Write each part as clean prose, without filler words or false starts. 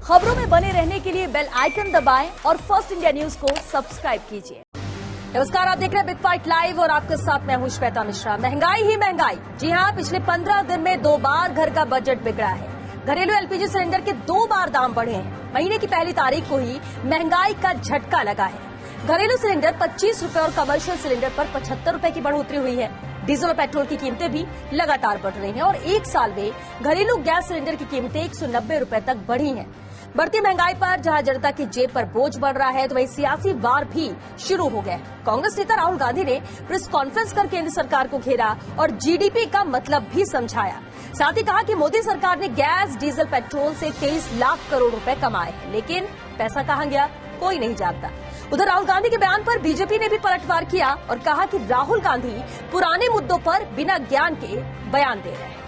खबरों में बने रहने के लिए बेल आइकन दबाएं और फर्स्ट इंडिया न्यूज को सब्सक्राइब कीजिए। नमस्कार, आप देख रहे हैं बिग फाइट लाइव और आपके साथ मैं हूं श्वेता मिश्रा। महंगाई ही महंगाई। जी हां, पिछले 15 दिन में 2 बार घर का बजट बिगड़ा है। घरेलू एलपीजी सिलेंडर के 2 बार दाम बढ़े हैं। महीने की पहली तारीख को ही महंगाई का झटका लगा है। घरेलू सिलेंडर 25 रुपए और कमर्शियल सिलेंडर पर 75 रुपए की बढ़ोतरी हुई है। डीजल और पेट्रोल की कीमतें भी लगातार बढ़ रही हैं और एक साल में घरेलू गैस सिलेंडर की कीमतें 190 रुपए तक बढ़ी हैं। बढ़ती महंगाई पर जहां जनता की जेब पर बोझ बढ़ रहा है, तो वहीं सियासी वार भी शुरू हो गया। कांग्रेस नेता राहुल गांधी ने प्रेस कॉन्फ्रेंस कर केंद्र सरकार को घेरा और जीडीपी का मतलब भी समझाया। साथ ही कहा कि मोदी सरकार ने गैस, डीजल, पेट्रोल से 23 लाख करोड़ रुपए कमाए हैं, लेकिन पैसा कहां गया कोई नहीं जानता। उधर राहुल गांधी के बयान पर बीजेपी ने भी पलटवार किया और कहा कि राहुल गांधी पुराने मुद्दों पर बिना ज्ञान के बयान दे रहे हैं।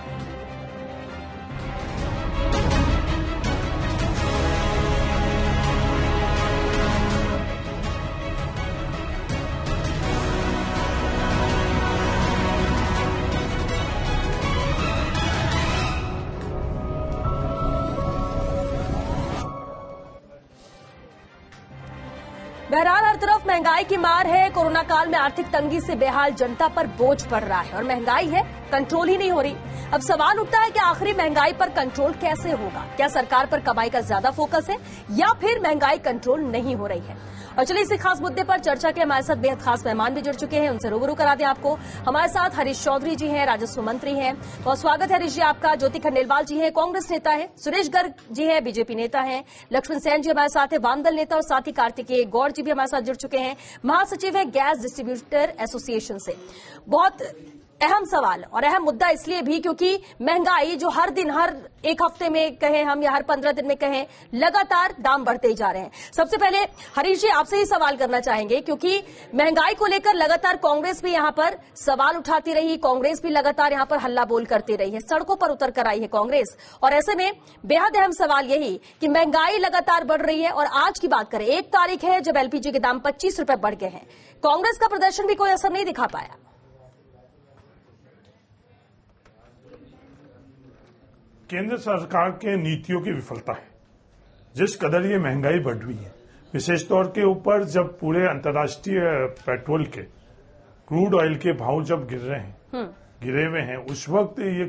बहरहाल हर तरफ महंगाई की मार है। कोरोना काल में आर्थिक तंगी से बेहाल जनता पर बोझ पड़ रहा है और महंगाई है कंट्रोल ही नहीं हो रही। अब सवाल उठता है कि आखिर महंगाई पर कंट्रोल कैसे होगा? क्या सरकार पर कमाई का ज्यादा फोकस है या फिर महंगाई कंट्रोल नहीं हो रही है? और चलिए इसी खास मुद्दे पर चर्चा के हमारे साथ बेहद खास मेहमान भी जुड़ चुके हैं, उनसे रूबरू करा दें आपको। हमारे साथ हरीश चौधरी जी हैं, राजस्व मंत्री हैं। बहुत स्वागत है हरीश जी आपका। ज्योति खंडेलवाल जी हैं, कांग्रेस नेता है। सुरेश गर्ग जी हैं, बीजेपी नेता हैं। लक्ष्मण सेन जी हमारे साथ है, वामदल नेता। और साथ ही कार्तिकेय गौड़ जी भी हमारे साथ जुड़ चुके हैं, महासचिव है गैस डिस्ट्रीब्यूटर एसोसिएशन से। बहुत अहम सवाल और अहम मुद्दा इसलिए भी क्योंकि महंगाई जो हर दिन, हर एक हफ्ते में कहें हम या हर 15 दिन में कहें, लगातार दाम बढ़ते ही जा रहे हैं। सबसे पहले हरीश जी आपसे ही सवाल करना चाहेंगे क्योंकि महंगाई को लेकर लगातार कांग्रेस भी यहां पर सवाल उठाती रही, कांग्रेस भी लगातार यहां पर हल्ला बोल करती रही है, सड़कों पर उतर कर आई है कांग्रेस। और ऐसे में बेहद अहम सवाल यही कि महंगाई लगातार बढ़ रही है और आज की बात करें, 1 तारीख है जब एलपीजी के दाम 25 रुपए बढ़ गए हैं। कांग्रेस का प्रदर्शन भी कोई असर नहीं दिखा पाया। केंद्र सरकार के नीतियों की विफलता है। जिस कदर ये महंगाई बढ़ रही है, विशेष तौर के ऊपर जब पूरे अंतर्राष्ट्रीय पेट्रोल के, क्रूड ऑयल के भाव जब गिरे हुए हैं, उस वक्त ये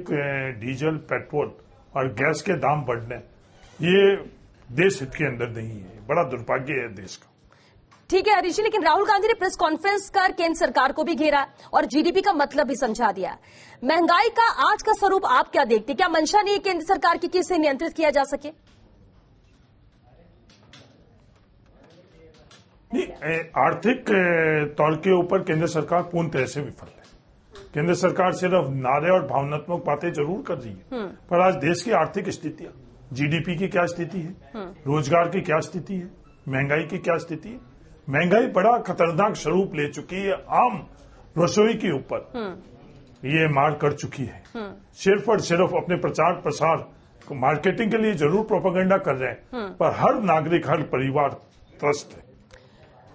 डीजल, पेट्रोल और गैस के दाम बढ़ने, ये देश हित के अंदर नहीं है। बड़ा दुर्भाग्य है देश का। ठीक है हरीश जी, लेकिन राहुल गांधी ने प्रेस कॉन्फ्रेंस कर केंद्र सरकार को भी घेरा और जीडीपी का मतलब भी समझा दिया। महंगाई का आज का स्वरूप आप क्या देखते हैं? क्या मंशा नहीं है केंद्र सरकार की कि इसे नियंत्रित किया जा सके? नहीं, आर्थिक तौर के ऊपर केंद्र सरकार पूर्ण तरह से विफल है। केंद्र सरकार सिर्फ नारे और भावनात्मक बातें जरूर कर रही है, पर आज देश की आर्थिक स्थितियां, जीडीपी की क्या स्थिति है, रोजगार की क्या स्थिति है, महंगाई की क्या स्थिति है। महंगाई बड़ा खतरनाक स्वरूप ले चुकी है। आम रसोई के ऊपर ये मार कर चुकी है। सिर्फ और सिर्फ अपने प्रचार प्रसार, मार्केटिंग के लिए जरूर प्रोपेगेंडा कर रहे हैं, पर हर नागरिक, हर परिवार त्रस्त है।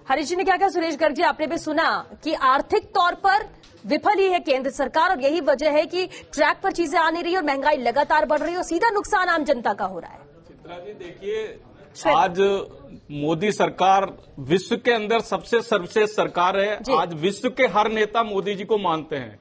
हरीश जी ने क्या कहा? सुरेश गर्ग जी, आपने भी सुना कि आर्थिक तौर पर विफल ही है केंद्र सरकार और यही वजह है कि ट्रैक पर चीजें आ नहीं रही और महंगाई लगातार बढ़ रही है और सीधा नुकसान आम जनता का हो रहा है। चित्रा जी देखिए, आज मोदी सरकार विश्व के अंदर सबसे सर्वश्रेष्ठ सरकार है। आज विश्व के हर नेता मोदी जी को मानते हैं।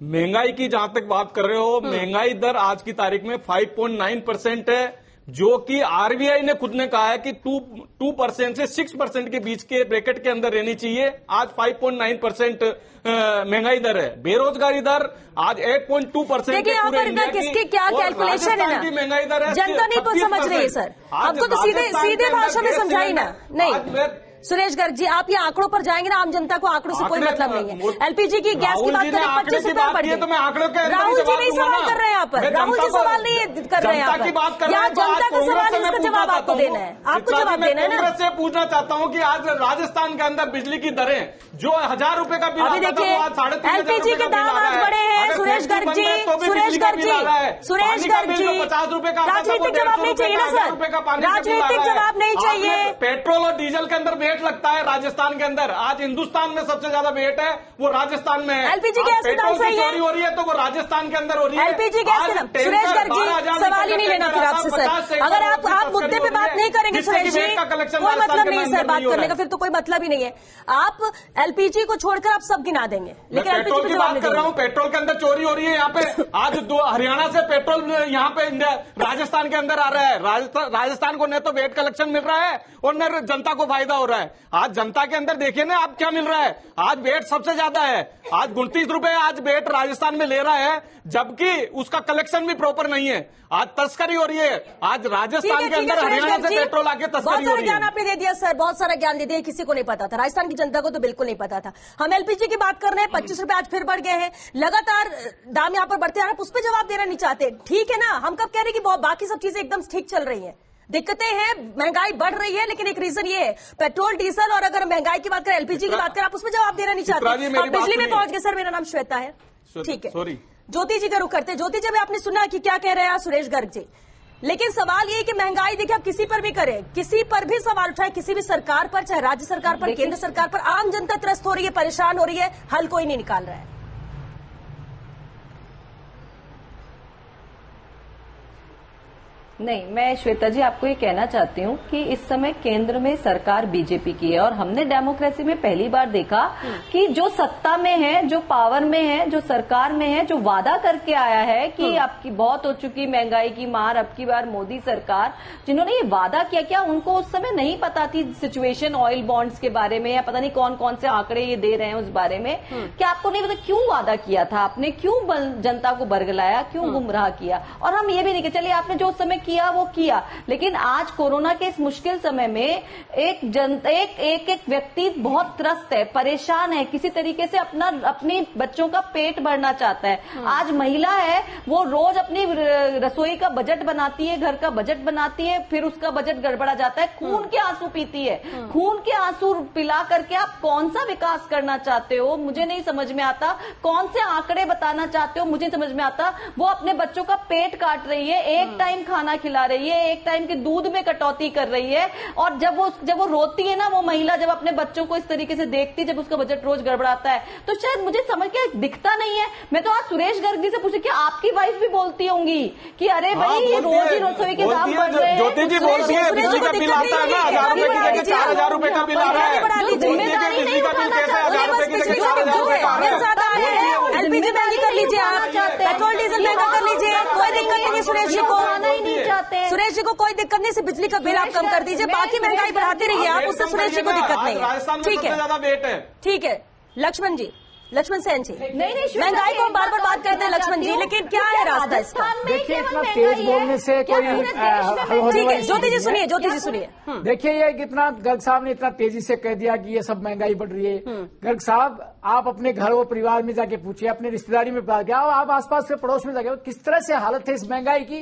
महंगाई की जहां तक बात कर रहे हो, महंगाई दर आज की तारीख में 5.9% है, जो कि आरबीआई ने खुद ने कहा है कि 2% से 6% के बीच के ब्रैकेट के अंदर रहनी चाहिए। आज 5.9% महंगाई दर है। बेरोजगारी दर आज 8.2%। देखिए यहाँ पर किसकी क्या कैलकुलेशन है ना, महंगाई दर है, जनता नहीं समझ रही है सर। आपको तो सीधे भाषा में समझाई ना। नहीं सुरेश गर्ग जी, आप ये आंकड़ों पर जाएंगे ना, आम जनता को आंकड़ों से कोई मतलब नहीं है। एलपीजी की गैस की बात करें 25 रुपए बढ़ गई, राहुल जी नहीं सवाल कर रहे हैं यहाँ पर, राहुल जी सवाल नहीं कर रहे हैं यहाँ पर। यहाँ जनता का सवाल है, उसका जवाब आपको देना है, आपको जवाब देना है ना। कांग्रेस से पूछना चाहता हूँ कि आज राजस्थान के अंदर बिजली की दरें जो 1000 रुपए का बिल अभी देखिए, एलपीजी के दाम आज बढ़े हैं। सुरेश गर्ग जी, सुरेश गर्ग जी, सुरेश गर्ग जी, 50 रुपए का राजनीतिक जवाब नहीं चाहिए ना सर, राजनीतिक जवाब नहीं चाहिए। पेट्रोल और डीजल के अंदर वेट लगता है राजस्थान के अंदर। आज हिंदुस्तान में सबसे ज्यादा वेट है वो राजस्थान में है। एलपीजी गैस के दाम सही है, चोरी हो रही है तो वो राजस्थान के अंदर हो रही है। एलपीजी गैस के दाम, सुरेश गर्ग जी सवाल ही नहीं लेना फिर आपसे सर। अगर आप मुद्दे पे बात नहीं करेंगे जिससे सुरेश कि जी, वेट का कलेक्शन कोई राजस्थान मतलब के नहीं अंदर सर, बात हो रहा करने है। का फिर तो कोई मतलब ही नहीं है। आप एलपीजी को छोड़कर आप सब गिना देंगे, लेकिन एलपीजी पेट्रोल पे की जवाब बात नहीं कर रहा हूँ, देंगे। पेट्रोल के अंदर चोरी हो रही है यहाँ पे। आज हरियाणा से पेट्रोल यहाँ पे राजस्थान के अंदर आ रहा है। राजस्थान को न तो वेट कलेक्शन मिल रहा है और न जनता को फायदा हो रहा है। आज जनता के अंदर देखिए ना आप क्या मिल रहा है। आज वेट सबसे ज्यादा है, आज 29 रुपए आज वेट राजस्थान में ले रहा है, जबकि उसका कलेक्शन भी प्रॉपर नहीं है। आज तस्करी हो रही है। आज राजस्थान के अंदर हरियाणा से पेट्रोल आके बहुत तस्करी हो सारा रही ज्ञान है। आपने दे दिया सर, बहुत सारा ज्ञान दे दिया, किसी को नहीं पता था, राजस्थान की जनता को तो बिल्कुल नहीं पता था। हम एलपीजी की बात कर रहे हैं, 25 रुपए आज फिर बढ़ गए हैं, लगातार दाम यहाँ पर बढ़ते आ रहे हैं, उस पर जवाब देना नहीं चाहते। ठीक है ना, हम कब कह रहे हैं कि बाकी सब चीजें एकदम ठीक चल रही है। दिक्कतें हैं, महंगाई बढ़ रही है, लेकिन एक रीजन ये है पेट्रोल डीजल, और अगर महंगाई की बात करें, एलपीजी की बात करें, आप उसमें जवाब देना नहीं चित्रा जी, चाहते। मेरी आप बात बिजली में सुनिए। पहुंच गए। सर मेरा नाम श्वेता है, ठीक है, सॉरी ज्योति जी का रुख करते हैं। ज्योति जी, अभी आपने सुना कि क्या कह रहे हैं सुरेश गर्ग जी, लेकिन सवाल ये है कि महंगाई देखिए आप किसी पर भी करें, किसी पर भी सवाल उठाए, किसी भी सरकार पर, चाहे राज्य सरकार पर, केंद्र सरकार पर, आम जनता त्रस्त हो रही है, परेशान हो रही है, हल कोई नहीं निकाल रहा है। नहीं, मैं श्वेता जी आपको ये कहना चाहती हूँ कि इस समय केंद्र में सरकार बीजेपी की है और हमने डेमोक्रेसी में पहली बार देखा कि जो सत्ता में है, जो पावर में है, जो सरकार में है, जो वादा करके आया है कि आपकी बहुत हो चुकी महंगाई की मार, अब की बार मोदी सरकार, जिन्होंने ये वादा किया, क्या उनको उस समय नहीं पता थी सिचुएशन ऑयल बॉन्ड्स के बारे में, या पता नहीं कौन कौन से आंकड़े ये दे रहे हैं उस बारे में? क्या आपको नहीं पता क्यों वादा किया था आपने, क्यों जनता को बरगलाया, क्यों गुमराह किया? और हम ये भी नहीं कि चलिए आपने जो उस समय किया वो किया, लेकिन आज कोरोना के इस मुश्किल समय में एक व्यक्ति बहुत त्रस्त है, परेशान है, किसी तरीके से अपनी बच्चों का पेट भरना चाहता है। आज महिला है, वो रोज अपनी रसोई का बजट बनाती है, घर का बजट बनाती है, फिर उसका बजट गड़बड़ा जाता है, खून के आंसू पीती है। खून के आंसू पिला करके आप कौन सा विकास करना चाहते हो, मुझे नहीं समझ में आता। कौन से आंकड़े बताना चाहते हो, मुझे समझ में आता। वो अपने बच्चों का पेट काट रही है, एक टाइम खाना खिला रही है, एक टाइम के दूध में कटौती कर रही है, और जब वो रोती है ना, वो महिला जब अपने बच्चों को इस तरीके से देखती है, जब उसका बजट रोज गड़बड़ाता है, तो शायद मुझे समझ के दिखता नहीं है। मैं तो आज सुरेश गर्ग जी से पूछे कि आपकी वाइफ भी बोलती होंगी कि अरे भाई ये रोज ही रसोई के दाम बढ़ रहे हैं। ज्योति जी बोलती है बिजली का बिल आता है ना 1000 रुपए की जगह 4000 रुपए का बिल आ रहा है। जिम्मेदारी नहीं उठाना चाहते, एलपीजी महंगी कर लीजिए, आप पेट्रोल डीजल महंगा कर लीजिए, कोई दिक्कत नहीं है सुरेश जी को, ही नहीं चाहते। सुरेश जी को कोई दिक्कत नहीं, सिर्फ बिजली का बिल आप कम कर दीजिए, बाकी महंगाई बढ़ाते रहिए आप, उससे सुरेश जी को दिक्कत नहीं है। ठीक है, ज्यादा वेट है। ठीक है, लक्ष्मण जी, लक्ष्मण सेन जी, नहीं, महंगाई को हम बार बार बात करते हैं लक्ष्मण जी, लेकिन क्या है रास्ता इसका? देखिए, इतना तेज बोलने से कोई हल होने ठीक है, वाली ज्योति जी सुनिए, ज्योति जी सुनिए। देखिए, ये कितना गर्ग साहब ने इतना तेजी से कह दिया कि ये सब महंगाई बढ़ रही है। गर्ग साहब, आप अपने घर और परिवार में जाके पूछिए, अपने रिश्तेदारी में जाके, आप आसपास के पड़ोस में जाके, किस तरह से हालत है इस महंगाई की।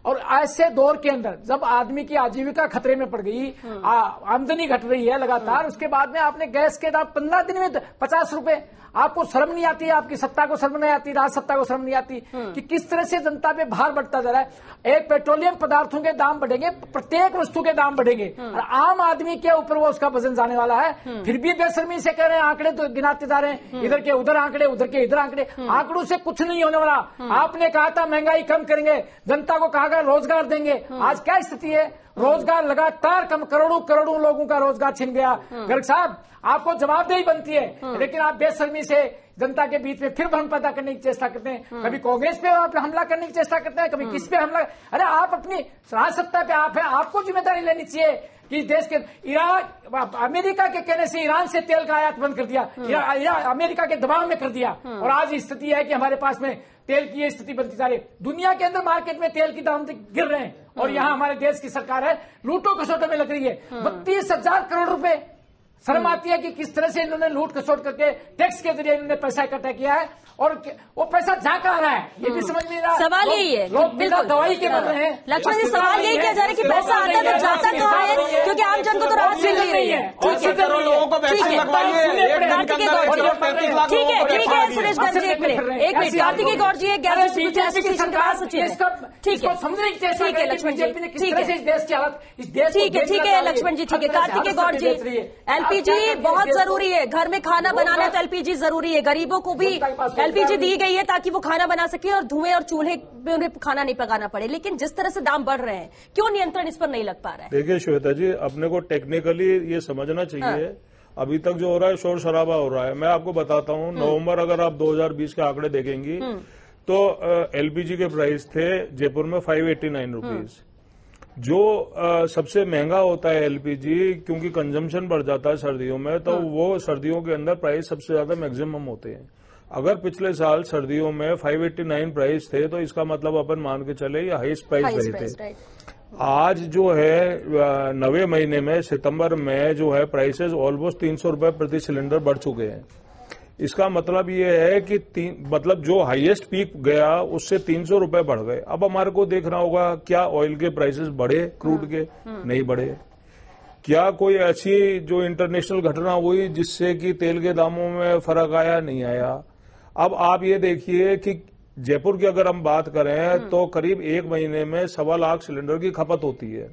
और ऐसे दौर के अंदर जब आदमी की आजीविका खतरे में पड़ गई, आमदनी घट रही है लगातार, उसके बाद में आपने गैस के दाम 15 दिन में 50 रुपए, आपको शर्म नहीं आती, आपकी सत्ता को शर्म नहीं आती, राज सत्ता को शर्म नहीं आती कि किस तरह से जनता पे भार बढ़ता जा रहा है। एक पेट्रोलियम पदार्थों के दाम बढ़ेंगे, प्रत्येक वस्तु के दाम बढ़ेंगे, और आम आदमी के ऊपर वो उसका वजन जाने वाला है। फिर भी बेशर्मी से कह रहे हैं, आंकड़े तो गिनाते जा रहे हैं, इधर के उधर आंकड़े, उधर के इधर आंकड़े। आंकड़ों से कुछ नहीं होने वाला। आपने कहा था महंगाई कम करेंगे, जनता को कहा गया रोजगार देंगे, आज क्या स्थिति है? रोजगार लगातार कम, करोड़ों लोगों का रोजगार छिन गया। गर्ग साहब, आपको जवाबदेही बनती है, लेकिन आप बेशर्मी से जनता के बीच में फिर भ्रम पैदा करने की चेष्टा करते हैं। कभी कांग्रेस पे आप हमला करने की चेष्टा करते हैं, कभी किस पे हमला। अरे आप अपनी राज सत्ता पे आप है, आपको जिम्मेदारी लेनी चाहिए कि देश के अमेरिका के कहने से ईरान से तेल का आयात बंद कर दिया, अमेरिका के दबाव में कर दिया, और आज स्थिति है कि हमारे पास में तेल की स्थिति बनती जा रही है। दुनिया के अंदर मार्केट में तेल की दाम गिर रहे हैं, और यहाँ हमारे देश की सरकार है लूटो खसोटो में लग रही है। 32,000 करोड़ रुपए। शर्म आती है कि किस तरह से इन्होंने लूट खसोट करके टैक्स के जरिए इन्होंने पैसा इकट्ठा किया है, और वो पैसा जा कहाँ रहा है ये भी समझ नहीं रहा। सवाल यही है, लोग बिना दवाई के मर रहे हैं। लक्ष्मण जी, सवाल यही किया जा रहा है कि पैसा आता है तो जाता कहाँ है, क्योंकि आम जन को तो राहत मिल नहीं रही है। ठीक 80 करोड़ लोगों को वैक्सीन लगवाइए, एक दिन के अंदर 135 लाख लोगों को ठीक है वैक्सीन सुरेश गर्ग जी, एक मिनट कार्तिकेय गौड़ जी, एक गैस डिस्ट्रीब्यूटर एसोसिएशन के पास सचिव है। ठीक है, समझने की चेष्टा ठीक है करें कि लक्ष्मण जी, बीजेपी ने किस ठीक तरह से है इस देश की हालत, इस देश को ठीक है बेचना ठीक है चाह रही लक्ष्मण जी, ठीक है हर तरह से कार्तिकेय हालत गौड़ जी, बेच रही है। एलपीजी बहुत जरूरी है, घर में खाना बनाना है तो एलपीजी जरूरी है, गरीबों को भी एलपीजी दी गई है ताकि वो खाना बना सके और धुएं और चूल्हे पे उन्हें खाना नहीं पकाना पड़े, लेकिन जिस तरह से दाम बढ़ रहे हैं क्यों नियंत्रण इस पर नहीं लग पा रहा है? देखिए श्वेता जी, अपने को टेक्निकली ये समझना चाहिए अभी तक जो हो रहा है शोर शराबा हो रहा है। मैं आपको बताता हूँ, नवंबर अगर आप 2020 के आंकड़े देखेंगी तो एलपीजी के प्राइस थे जयपुर में 589 रुपीज। जो सबसे महंगा होता है एलपीजी, क्योंकि कंजम्पशन बढ़ जाता है सर्दियों में, तो वो सर्दियों के अंदर प्राइस सबसे ज्यादा मैक्सिमम होते हैं। अगर पिछले साल सर्दियों में 589 प्राइस थे तो इसका मतलब अपन मान के चले ये हाईएस्ट प्राइस रहे थे। आज जो है 9वें महीने में सितंबर में जो है प्राइसेस ऑलमोस्ट 300 रुपए प्रति सिलेंडर बढ़ चुके हैं। इसका मतलब ये है कि मतलब जो हाईएस्ट पीक गया उससे 300 रुपए बढ़ गए। अब हमारे को देखना होगा क्या ऑयल के प्राइसेस बढ़े, क्रूड के नहीं बढ़े, क्या कोई ऐसी जो इंटरनेशनल घटना हुई जिससे कि तेल के दामों में फर्क आया, नहीं आया। अब आप ये देखिए कि जयपुर की अगर हम बात करें तो करीब 1 महीने में 1.25 लाख सिलेंडर की खपत होती है।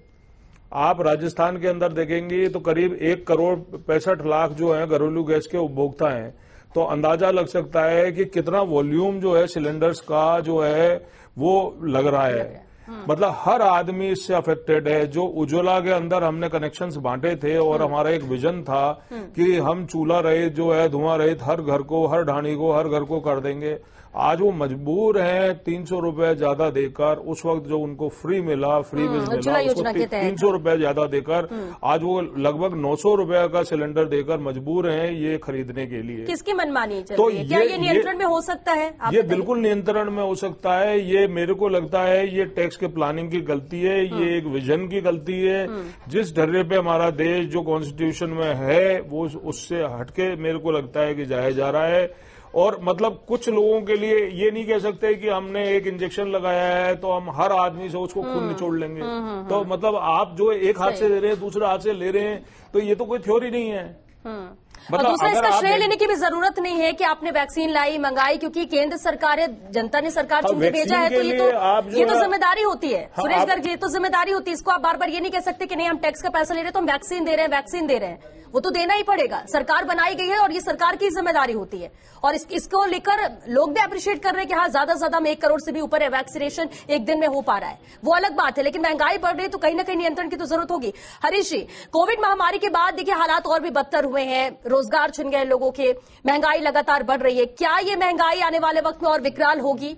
आप राजस्थान के अंदर देखेंगे तो करीब 1 करोड़ 65 लाख जो है घरेलू गैस के उपभोक्ता हैं। तो अंदाजा लग सकता है कि कितना वॉल्यूम जो है सिलेंडर्स का जो है वो लग रहा है। मतलब हर आदमी इससे अफेक्टेड है। जो उज्ज्वला के अंदर हमने कनेक्शंस बांटे थे और हमारा एक विजन था कि हम चूल्हा रहित जो है धुआं रहित हर घर को, हर ढाणी को, हर घर को कर देंगे। आज वो मजबूर हैं 300 रुपए ज्यादा देकर, उस वक्त जो उनको फ्री मिला, फ्री बिल मिला, उसको 300 रुपए ज्यादा देकर आज वो लगभग 900 रुपए का सिलेंडर देकर मजबूर हैं ये खरीदने के लिए। किसकी मनमानी चल तो रही है? क्या ये नियंत्रण में हो सकता है? आप ये बताइए। बिल्कुल नियंत्रण में हो सकता है। ये मेरे को लगता है ये टैक्स के प्लानिंग की गलती है, ये एक विजन की गलती है। जिस ढर्रे पे हमारा देश जो कॉन्स्टिट्यूशन में है वो उससे हटके मेरे को लगता है कि जाया जा रहा है। और मतलब कुछ लोगों के लिए ये नहीं कह सकते कि हमने एक इंजेक्शन लगाया है तो हम हर आदमी से उसको खून निचोड़ लेंगे। तो मतलब आप जो एक हाथ से ले रहे हैं दूसरे हाथ से ले रहे हैं, तो ये तो कोई थ्योरी नहीं है। और दूसरा इसका श्रेय लेने की भी जरूरत नहीं है कि आपने वैक्सीन लाई, मंगाई, क्योंकि केंद्र सरकार है, जनता ने सरकार चुन के भेजा है, तो ये तो जिम्मेदारी होती है। सुरेश गर्ग जी, ये तो जिम्मेदारी होती है। इसको आप बार बार ये नहीं कह सकते कि नहीं हम टैक्स का पैसा ले रहे हैं तो हम वैक्सीन दे रहे हैं, वैक्सीन दे रहे हैं। वो तो देना ही पड़ेगा, सरकार बनाई गई है और ये सरकार की जिम्मेदारी होती है। और इसको लेकर लोग भी अप्रिशिएट कर रहे हैं कि हाँ ज्यादा से ज्यादा 1 करोड़ से भी ऊपर है वैक्सीनेशन एक दिन में हो पा रहा है, वो अलग बात है। लेकिन महंगाई बढ़ रही है तो कहीं ना कहीं नियंत्रण की तो जरूरत होगी। हरीश जी, कोविड महामारी के बाद देखिए हालात और भी बदतर हुए हैं, रोजगार छिन गए लोगों के, महंगाई लगातार बढ़ रही है। क्या ये महंगाई आने वाले वक्त में और विकराल होगी?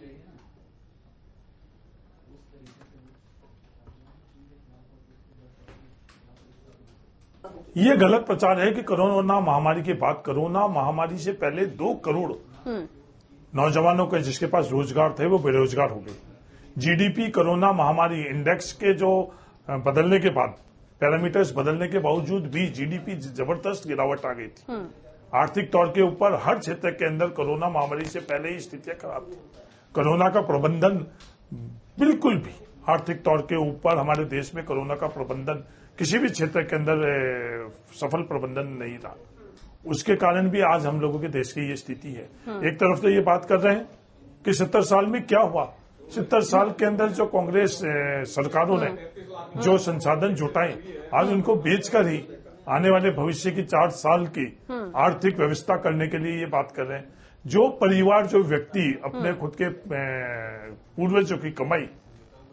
ये गलत प्रचार है कि कोरोना महामारी के बाद, कोरोना महामारी से पहले 2 करोड़ नौजवानों के जिसके पास रोजगार थे वो बेरोजगार हो गए। जीडीपी कोरोना महामारी इंडेक्स के जो बदलने के बाद, पैरामीटर्स बदलने के बावजूद भी जीडीपी जबरदस्त गिरावट आ गई थी। आर्थिक तौर के ऊपर हर क्षेत्र के अंदर कोरोना महामारी से पहले ही स्थितियां खराब थी। कोरोना का प्रबंधन बिल्कुल भी आर्थिक तौर के ऊपर हमारे देश में कोरोना का प्रबंधन किसी भी क्षेत्र के अंदर सफल प्रबंधन नहीं रहा। उसके कारण भी आज हम लोगों के देश की ये स्थिति है। एक तरफ तो ये बात कर रहे हैं कि 70 साल में क्या हुआ। 70 साल के अंदर जो कांग्रेस सरकारों ने जो संसाधन जुटाए, आज उनको बेचकर ही आने वाले भविष्य की 4 साल की आर्थिक व्यवस्था करने के लिए ये बात कर रहे हैं। जो परिवार, जो व्यक्ति अपने खुद के पूर्वजों की कमाई,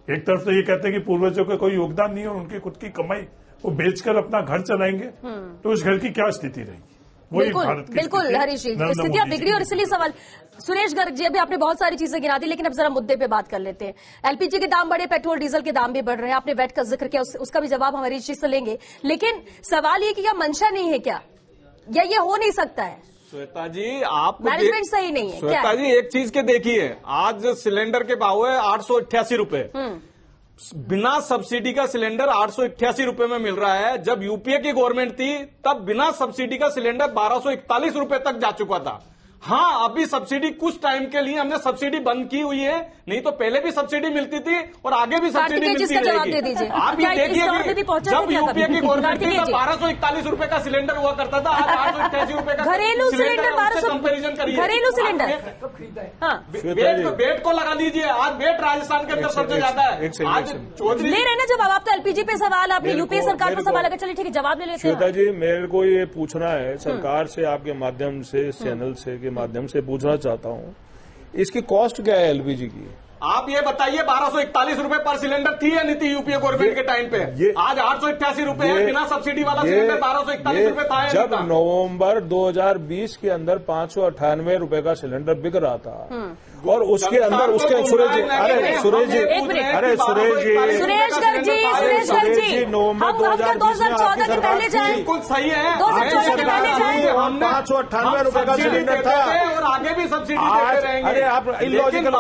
एक तरफ तो ये कहते हैं कि पूर्वजों का कोई योगदान नहीं है, उनकी खुद की कमाई वो बेचकर अपना घर चलाएंगे, तो उस घर की क्या स्थिति रहेगी? बिल्कुल हरीश जी, स्थितियां बिगड़ी और इसलिए सवाल। सुरेश गर्ग जी, अभी आपने बहुत सारी चीजें गिना दी, लेकिन अब जरा मुद्दे पे बात कर लेते हैं। एलपीजी के दाम बढ़े, पेट्रोल डीजल के दाम भी बढ़ रहे हैं, आपने वैट का जिक्र किया, उसका भी जवाब हम हरीश जी से लेंगे। लेकिन सवाल ये कि क्या मंशा नहीं है क्या, या ये हो नहीं सकता है? श्वेता जी, आप मैनेजमेंट सही नहीं है? श्वेता जी, एक चीज के देखिए, आज सिलेंडर के भाव है 888 रुपए, बिना सब्सिडी का सिलेंडर 888 रुपए में मिल रहा है। जब यूपीए की गवर्नमेंट थी तब बिना सब्सिडी का सिलेंडर 1241 रुपए तक जा चुका था। हाँ, अभी सब्सिडी कुछ टाइम के लिए हमने सब्सिडी बंद की हुई है, नहीं तो पहले भी सब्सिडी मिलती थी और आगे भी सब्सिडी मिलती रहेगी। आप ये देखिए कि जब यूपीए की गवर्नमेंट थी तब 1241 रुपए का सिलेंडर हुआ करता था, आज 888 रुपए का घरेलू सिलेंडर 1200 कंपेरिजन करिए। घरेलू सिलेंडर बेट को लगा दीजिए, आज बेट राजस्थान के अंदर सबसे ज्यादा है। आज चौधरी ले रहे ना जब आप तो एलपीजी पे सवाल, आपने यूपीए सरकार पर सवाल लगा, चलिए ठीक है जवाब ले लेते हैं। श्वेता जी, मेरे को ये पूछना है सरकार से, आपके माध्यम से, चैनल से के माध्यम से पूछना चाहता हूँ, इसकी कॉस्ट क्या है एलपीजी की? आप ये बताइए 1241 रुपए पर सिलेंडर थी या नहीं थी यूपीए गवर्नमेंट के टाइम पे? आज 888 रुपए है, बिना सब्सिडी वाला सिलेंडर 1241 रुपए था। जब नवंबर 2020 के अंदर 598 रुपए का सिलेंडर बिक रहा था और उसके अंदर उसके सुरेश जी नवंबर 2014 के पहले जाए, बिल्कुल सही है, 2014 के पहले जाए, 598 रुपए का सिलेंडर था और आगे भी सब्सिडी देते रहेंगे। अरे आप इलॉजिकल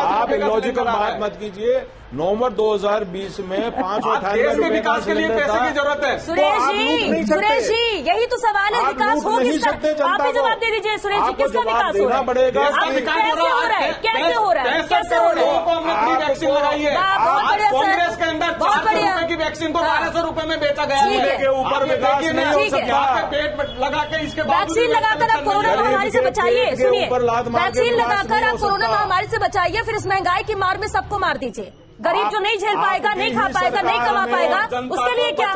आप इलॉजिकल बात मत कीजिए। नवंबर 2020 में 598 रुपए का सिलेंडर था। की जरूरत है सुरेश जी, यही तो सवाल है, विकास हो किसका? आप ही जवाब दे दीजिए सुरेश जी, किसका विकास हो रहा है? कैसे हो रहा है? कैसे हो रहा है? कैसे हो रहा है? वैक्सीन लगाई है। कांग्रेस के अंदर 400 रुपए की वैक्सीन को 1200 रुपए में बेचा गया है। के ऊपर विकास नहीं हो सकता। पेट लगा के इसके वैक्सीन लगाकर आप कोरोना महामारी से बचाइए। सुनिए, वैक्सीन लगाकर आप कोरोना महामारी से बचाइए, फिर इस महंगाई की मार में सबको मार दीजिए। गरीब जो नहीं झेल पाएगा, नहीं खा पाएगा, नहीं कमा पाएगा, उसके लिए क्या?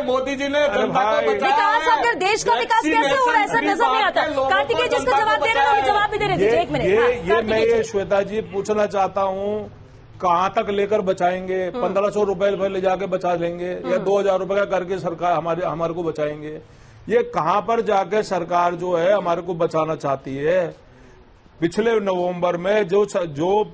मोदी जी ने जनता को विकास, अगर देश का विकास कैसे हो रहा है सर, नजर नहीं आता। कार्तिकेय जिसका जवाब दे रहे हैं जवाब भी दे रहे थे। एक मिनट, ये मैं ये श्वेता जी पूछना चाहता हूँ, कहाँ तक लेकर बचाएंगे? 1500 रुपए ले जाके बचा लेंगे या 2000 रुपए का करके सरकार हमारे को बचाएंगे? ये कहाँ पर जाके सरकार जो है हमारे को बचाना चाहती है? पिछले नवंबर में जो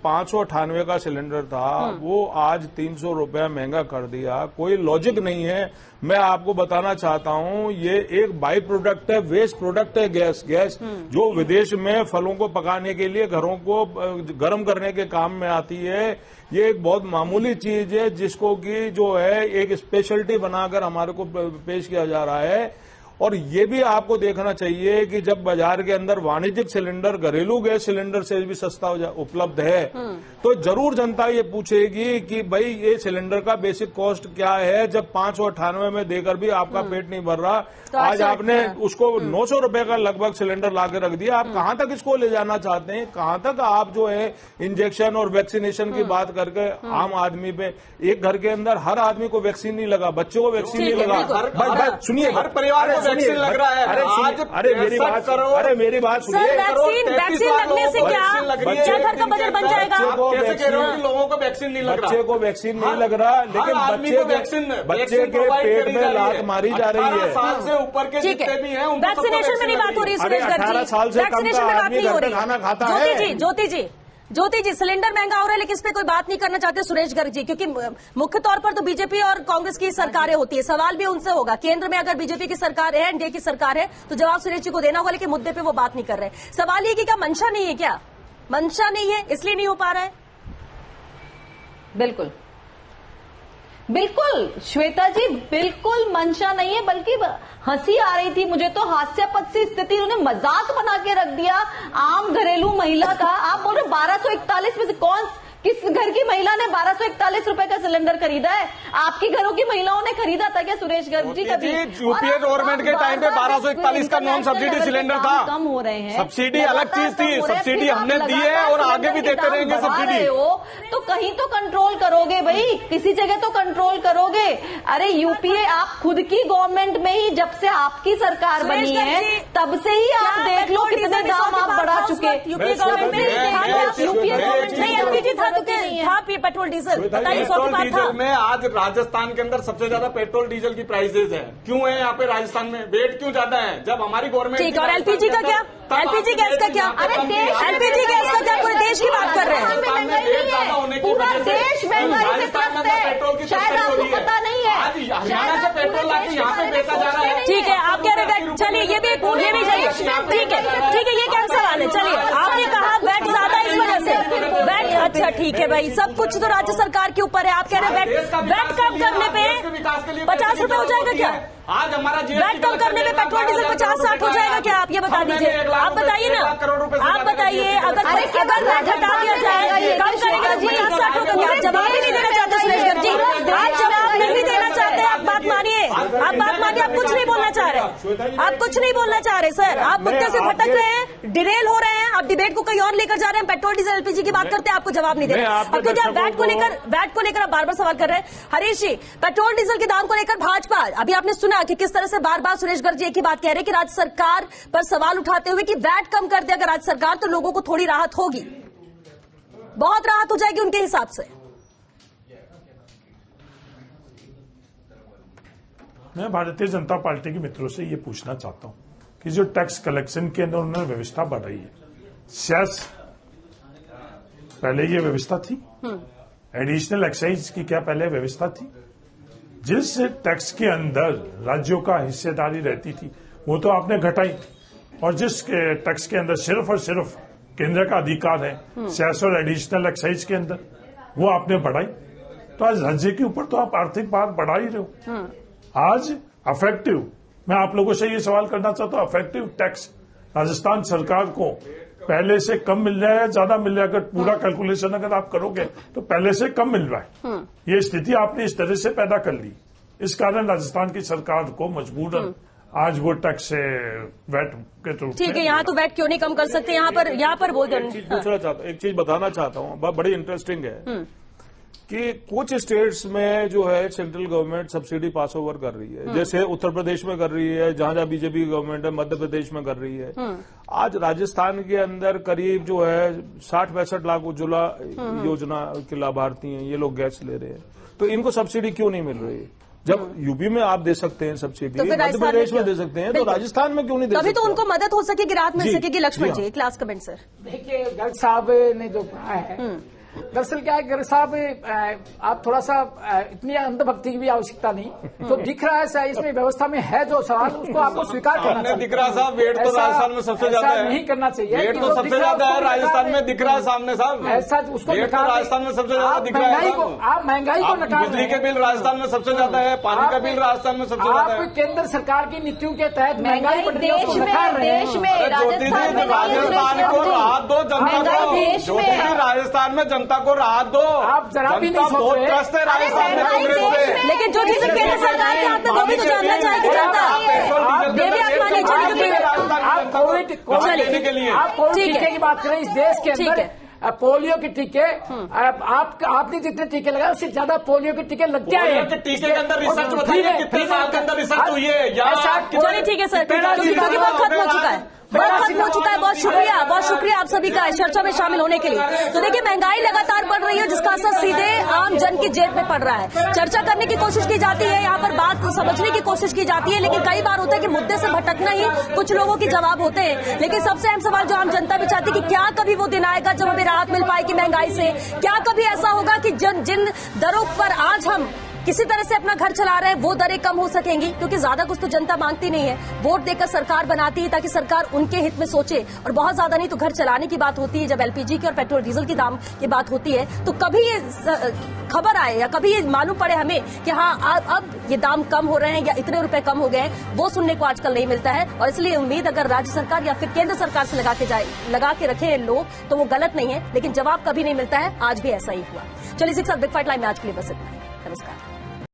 598 का सिलेंडर था वो आज 300 रुपया महंगा कर दिया। कोई लॉजिक नहीं है। मैं आपको बताना चाहता हूं, ये एक बाई प्रोडक्ट है, वेस्ट प्रोडक्ट है गैस जो विदेश में फलों को पकाने के लिए, घरों को गर्म करने के काम में आती है। ये एक बहुत मामूली चीज है जिसको कि जो है एक स्पेशलिटी बनाकर हमारे को पेश किया जा रहा है। और ये भी आपको देखना चाहिए कि जब बाजार के अंदर वाणिज्यिक सिलेंडर घरेलू गैस सिलेंडर से भी सस्ता उपलब्ध है तो जरूर जनता ये पूछेगी कि भाई ये सिलेंडर का बेसिक कॉस्ट क्या है। जब 598 में देकर भी आपका पेट नहीं भर रहा, तो आज आपने उसको 900 रुपए का लगभग सिलेंडर लाके रख दिया। आप कहां तक इसको ले जाना चाहते हैं? कहां तक आप जो है इंजेक्शन और वैक्सीनेशन की बात करके आम आदमी पे, एक घर के अंदर हर आदमी को वैक्सीन नहीं लगा, बच्चों को वैक्सीन नहीं लगा। सुनिए, हर परिवार को वैक्सीन लग रहा है। अरे मेरी बात सुनिए। वैक्सीन लगने से क्या घर का बजट बन जाएगा? कैसे कह रहे हो कि लोगों को वैक्सीन नहीं लग रहा? बच्चे को वैक्सीन नहीं लग रहा, लेकिन बच्चे के पेट में लात मारी जा रही है। 18 साल से ऊपर के जितने भी हैं उनको वैक्सीनेशन में नहीं बात हो रही। सुरेश गर्ग जी, 18 साल से कम का आदमी घर पे खाना खाता है। ज्योति जी, सिलेंडर महंगा हो रहा है लेकिन इस पे कोई बात नहीं करना चाहते सुरेश गर्ग जी, क्योंकि मुख्य तौर पर तो बीजेपी और कांग्रेस की सरकारें होती है। सवाल भी उनसे होगा, केंद्र में अगर बीजेपी की सरकार है, एनडीए की सरकार है, तो जवाब सुरेश जी को देना होगा, लेकिन मुद्दे पे वो बात नहीं कर रहे। सवाल ये कि क्या मंशा नहीं है? क्या मंशा नहीं है इसलिए नहीं हो पा रहा है? बिल्कुल श्वेता जी, बिल्कुल मंशा नहीं है, बल्कि हंसी आ रही थी मुझे तो। हास्यास्पद सी स्थिति, उन्होंने मजाक बना के रख दिया आम घरेलू महिला का। आप बोल रहे 1241 में से किस घर की महिला ने 1241 रुपए का सिलेंडर खरीदा है? आपकी घरों की महिलाओं ने खरीदा था क्या सुरेश गर्ग जी कभी? यूपीए गवर्नमेंट के टाइम पे 1241 का नॉन सब्सिडी सिलेंडर था। कम हो रहे हैं, सब्सिडी अलग चीज थी, सब्सिडी हमने दी है और आगे भी देते रहेंगे सब्सिडी। तो कहीं तो कंट्रोल करोगे भाई, किसी जगह तो कंट्रोल करोगे। अरे यूपीए आप खुद की गवर्नमेंट में ही, जब से आपकी सरकार बनी है तब से ही आप देख लो कितने दाम आप बढ़ा चुके। यूपीए गवर्नमेंट में था पेट्रोल डीजल, बताइए 100 की बात था। में आज राजस्थान के अंदर सबसे ज्यादा पेट्रोल डीजल की प्राइसेज है। क्यों है यहाँ पे राजस्थान में? वेट क्यों ज्यादा है? जब हमारी गवर्नमेंट। ठीक, और एलपीजी का क्या? एलपीजी गैस का क्या? अरे एलपीजी गैस का क्या? पूरे देश की बात कर रहे हैं। पूरा देश महंगाई से त्रस्त है, शायद आपको पता नहीं है। हरियाणा से पेट्रोल लाके यहाँ पे बेचा जा रहा है। ठीक है, आप कह रहे हैं, चलिए ये भी जाइए। ठीक है, ये क्या सवाल है? चलिए, आपने कहा वैट ज्यादा इस वजह से, वैट अच्छा अच्छा ठीक है भाई, सब कुछ तो राज्य सरकार के ऊपर है। आप कह रहे हैं वैट कम करने पे 50 रुपए हो जाएगा क्या? आज हमारा वैट कम करने में पेट्रोल डीजल 50-60 हो जाएगा क्या? आप ये बता दीजिए, आप बताइए ना, आप बताइए। अगर वैट हटा दिया जाए, कम करेंगे तो 50-60 होगा क्या? आप जवाब ही नहीं देना चाहते सुरेश गर्ग जी, आप जवाब नहीं देना चाहते। आप बात मानिए, आप बात मानिए, आप कुछ नहीं बोलना चाह रहे, आप कुछ नहीं बोलना चाह रहे सर। आप मुद्दे से भटक रहे हैं, डिरेल हो रहे हैं, आप डिबेट को कहीं और लेकर जा रहे हैं। पेट्रोल डीजल एलपीजी की बात करते हैं, आपको जवाब नहीं दे रहे। अब क्योंकि आप वैट को लेकर आप बार बार सवाल कर रहे हैं। हरीश जी, पेट्रोल डीजल के दाम को लेकर भाजपा, अभी आपने सुना कि किस तरह से बार बार सुरेश गर्ग जी एक ही बात कह रहे हैं कि राज्य सरकार पर सवाल उठाते हुए कि वैट कम कर दे अगर राज्य सरकार तो लोगों को थोड़ी राहत होगी, बहुत राहत हो जाएगी उनके हिसाब से। मैं भारतीय जनता पार्टी के मित्रों से ये पूछना चाहता हूं कि जो टैक्स कलेक्शन के अंदर उन्होंने व्यवस्था बढ़ाई है, सेस पहले ये व्यवस्था थी, एडिशनल एक्साइज की क्या पहले व्यवस्था थी? जिस टैक्स के अंदर राज्यों का हिस्सेदारी रहती थी वो तो आपने घटाई, और जिस टैक्स के अंदर सिर्फ और सिर्फ केंद्र का अधिकार है सेस और एडिशनल एक्साइज के अंदर, वो आपने बढ़ाई। तो आज राज्य के ऊपर तो आप आर्थिक बात बढ़ा ही रहे हो। आज अफेक्टिव, मैं आप लोगों से ये सवाल करना चाहता हूं, अफेक्टिव टैक्स राजस्थान सरकार को पहले से कम मिल रहा है, ज्यादा मिल रहा है? अगर पूरा कैलकुलेशन अगर आप करोगे तो पहले से कम मिल रहा है। ये स्थिति आपने इस तरह से पैदा कर ली, इस कारण राजस्थान की सरकार को मजबूरन आज वो टैक्स से वैट के थ्रू। ठीक है, यहाँ तो वैट क्यों नहीं कम कर सकते? यहाँ पर बोल दो। एक चीज बताना चाहता हूँ, बड़ी इंटरेस्टिंग है कि कुछ स्टेट्स में जो है सेंट्रल गवर्नमेंट सब्सिडी पास ओवर कर रही है, जैसे उत्तर प्रदेश में कर रही है, जहां जहां बीजेपी गवर्नमेंट है, मध्य प्रदेश में कर रही है। आज राजस्थान के अंदर करीब जो है 60-65 लाख उज्ज्वला योजना के लाभार्थी हैं, ये लोग गैस ले रहे हैं, तो इनको सब्सिडी क्यों नहीं मिल रही? जब यूपी में आप दे सकते हैं सब्सिडी, तो मध्य प्रदेश में दे सकते हैं, तो राजस्थान में क्यों नहीं दे सकते? तभी तो उनको मदद हो सकेगी, राहत मिल सकेगी। लक्ष्मण जी, एक लास्ट कमेंट सर। देखिए, गर्ग साहब ने जो कहा है, दरअसल क्या है गर्ग साहब, आप थोड़ा सा इतनी अंधभक्ति की भी आवश्यकता नहीं। तो दिख रहा है इसमें व्यवस्था में है जो सवाल, उसको आपको स्वीकार करना चाहिए। दिख रहा साहब, वेट तो राजस्थान में सबसे ज्यादा है, नहीं करना चाहिए। वेट तो सबसे ज्यादा है राजस्थान में, दिख रहा है सामने साहब, ऐसा उसको राजस्थान में सबसे ज्यादा दिख रहा है। आप महंगाई को नकार, बिजली के बिल राजस्थान में सबसे ज्यादा है, पानी का बिल राजस्थान में सबसे ज्यादा है। आप केंद्र सरकार की नीतियों के तहत महंगाई बढ़ रही है, उसको नकार रहे हैं। राजस्थान को राहत दो, जनता को, राजस्थान में जनता को राहत दो। आप जरा भी नहीं सोच रहे। ट्रस्ट है राजस्थान में कांग्रेस पे। लेकिन जो चीजें केंद्र सरकार के हाथ में, वो भी तो जानना चाहेगी जनता। ये भी आप मानिए, आप कोविड टीके की बात करें, इस देश के अंदर पोलियो के टीके, आपने जितने टीके लगाए उससे ज्यादा पोलियो के टीके लग गए हैं। टीके के अंदर रिसर्च बताइए, कितने साल के अंदर रिसर्च हुई है? चलिए ठीक है सर, क्योंकि बहुत खत्म हो चुका है, बहुत शुक्रिया आप सभी का इस चर्चा में शामिल होने के लिए। तो देखिए, महंगाई लगातार बढ़ रही है जिसका असर सीधे आम जन की जेब में पड़ रहा है। चर्चा करने की कोशिश की जाती है, यहाँ पर बात समझने की कोशिश की जाती है, लेकिन कई बार होता है कि मुद्दे से भटकना ही कुछ लोगों के जवाब होते हैं। लेकिन सबसे अहम सवाल जो आम जनता भी चाहती है कि क्या कभी वो दिन आएगा जब हमें राहत मिल पाएगी महंगाई से? क्या कभी ऐसा होगा कि जिन दरों पर आज हम किसी तरह से अपना घर चला रहे हैं वो दरें कम हो सकेंगी? क्योंकि ज्यादा कुछ तो जनता मांगती नहीं है, वोट देकर सरकार बनाती है ताकि सरकार उनके हित में सोचे, और बहुत ज्यादा नहीं तो घर चलाने की बात होती है। जब एलपीजी की और पेट्रोल डीजल की दाम की बात होती है तो कभी ये खबर आए या कभी ये मालूम पड़े हमें कि हाँ अब ये दाम कम हो रहे हैं या इतने रुपए कम हो गए हैं, वो सुनने को आजकल नहीं मिलता है। और इसलिए उम्मीद अगर राज्य सरकार या फिर केंद्र सरकार से लगा के रखे लोग तो वो गलत नहीं है, लेकिन जवाब कभी नहीं मिलता है। आज भी ऐसा ही हुआ। चलिए, 6 ब्रेक फाइट लाइन में आज के लिए बस इतना ही। नमस्कार।